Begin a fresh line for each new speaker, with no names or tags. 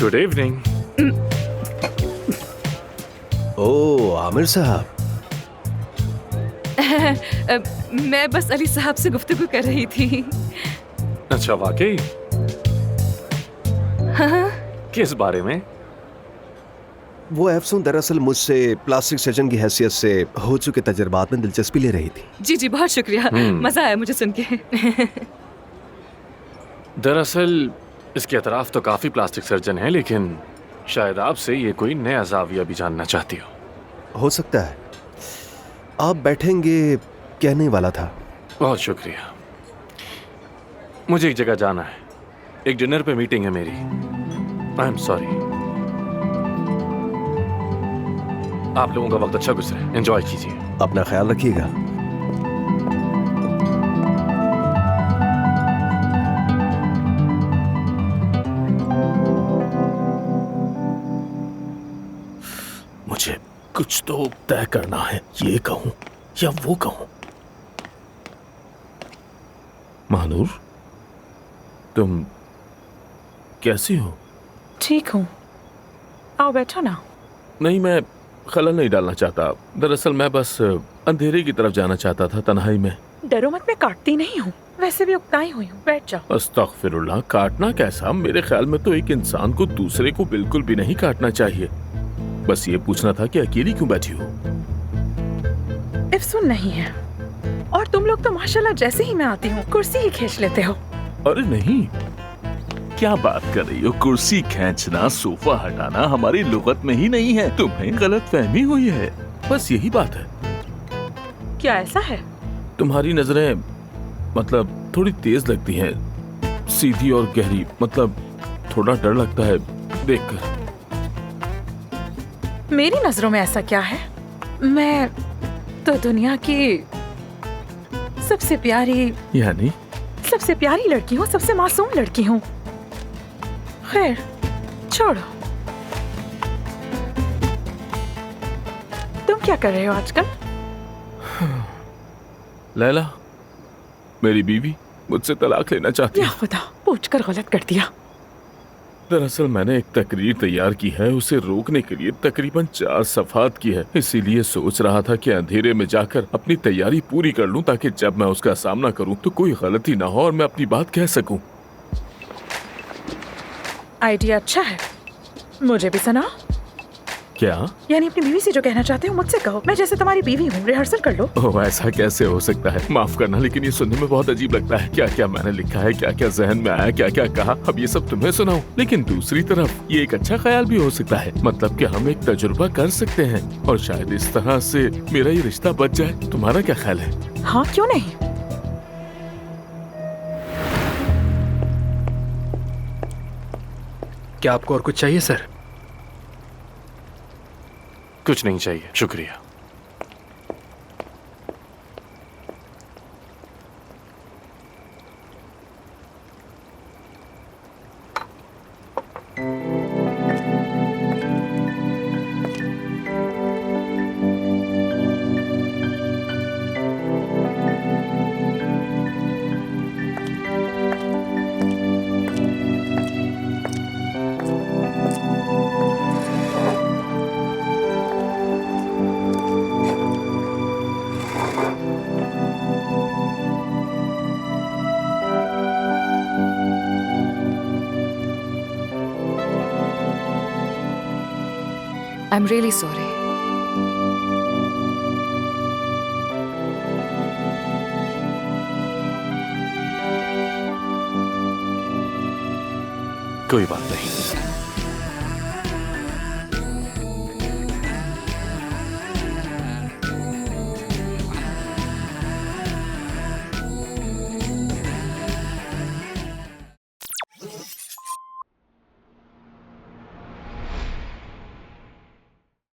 Good evening.
ओह आमिर साहब,
मैं बस अली साहब से गुफ्तगू कर रही थी।
अच्छा वाकई?
हाँ,
किस बारे में?
वो एफसून दरअसल मुझसे प्लास्टिक सर्जन की हैसियत से हो चुके तजर्बात में दिलचस्पी ले रही थी।
जी जी बहुत शुक्रिया, मजा आया मुझे सुन के।
दरअसल इसके अतराफ तो काफी प्लास्टिक सर्जन हैं, लेकिन शायद आपसे ये कोई नया जाविया भी जानना चाहती हो
सकता है। आप बैठेंगे, कहने वाला था।
बहुत शुक्रिया। मुझे एक जगह जाना है, एक डिनर पे मीटिंग है मेरी। I am sorry. आप लोगों का वक्त अच्छा गुजरे, एंजॉय कीजिए।
अपना ख्याल रखिएगा।
मुझे कुछ तो तय करना है, ये कहूं या वो कहूं। महानूर, तुम कैसी हो?
ठीक हूँ, आओ बैठो ना।
नहीं, मैं खलल नहीं डालना चाहता। दरअसल मैं बस अंधेरे की तरफ जाना चाहता था, तन्हाई में।
डरो मत, मैं काटती नहीं हूँ, वैसे भी उकताई हुई हूँ। बैठ जाओ।
अस्तगफिरुल्लाह, काटना कैसा? मेरे ख्याल में तो एक इंसान को दूसरे को बिल्कुल भी नहीं काटना चाहिए। बस ये पूछना था कि अकेली क्यों बैठी हो?
इफ्सून नहीं है, और तुम लोग तो माशाल्लाह जैसे ही मैं आती हूँ कुर्सी ही खींच लेते हो।
अरे नहीं, क्या बात कर रही हो? कुर्सी खींचना, सोफा हटाना हमारी लुगत में ही नहीं है। तुम्हें गलत फहमी हुई है, बस यही बात है।
क्या ऐसा है?
तुम्हारी नजरें मतलब थोड़ी तेज लगती हैं, सीधी और गहरी। मतलब थोड़ा डर लगता है देखकर।
मेरी नजरों में ऐसा क्या है? मैं तो दुनिया की सबसे प्यारी लड़की हूँ, सबसे मासूम लड़की हूँ। खैर छोड़ो। तुम क्या कर रहे हो आजकल?
लैला, मेरी बीवी, मुझसे तलाक लेना चाहती
या
है।
खुदा, पूछकर गलत कर दिया।
दरअसल मैंने एक तकरीर तैयार की है, उसे रोकने के लिए तकरीबन 4 सफ़ात की है। इसीलिए सोच रहा था कि अंधेरे में जाकर अपनी तैयारी पूरी कर लूं, ताकि जब मैं उसका सामना करूं तो कोई गलती ना हो और मैं अपनी बात कह सकूं।
आइडिया अच्छा है, मुझे भी सुनाओ।
क्या?
यानी अपनी बीवी से जो कहना चाहते हो मुझसे कहो। मैं जैसे तुम्हारी बीवी हूँ, रिहर्सल कर लो।
ओह, ऐसा कैसे हो सकता है? माफ करना, लेकिन ये सुनने में बहुत अजीब लगता है। क्या क्या मैंने लिखा है, क्या क्या जहन में आया, क्या क्या कहा, अब ये सब तुम्हें सुनाऊं। लेकिन दूसरी तरफ ये एक अच्छा ख्याल भी हो सकता है, मतलब कि हम एक तजुर्बा कर सकते हैं और शायद इस तरह से मेरा ये रिश्ता बच जाए। तुम्हारा क्या ख्याल है?
हाँ क्यों नहीं।
क्या आपको और कुछ चाहिए सर?
कुछ नहीं चाहिए, शुक्रिया।
I'm really sorry.
कोई बात नहीं।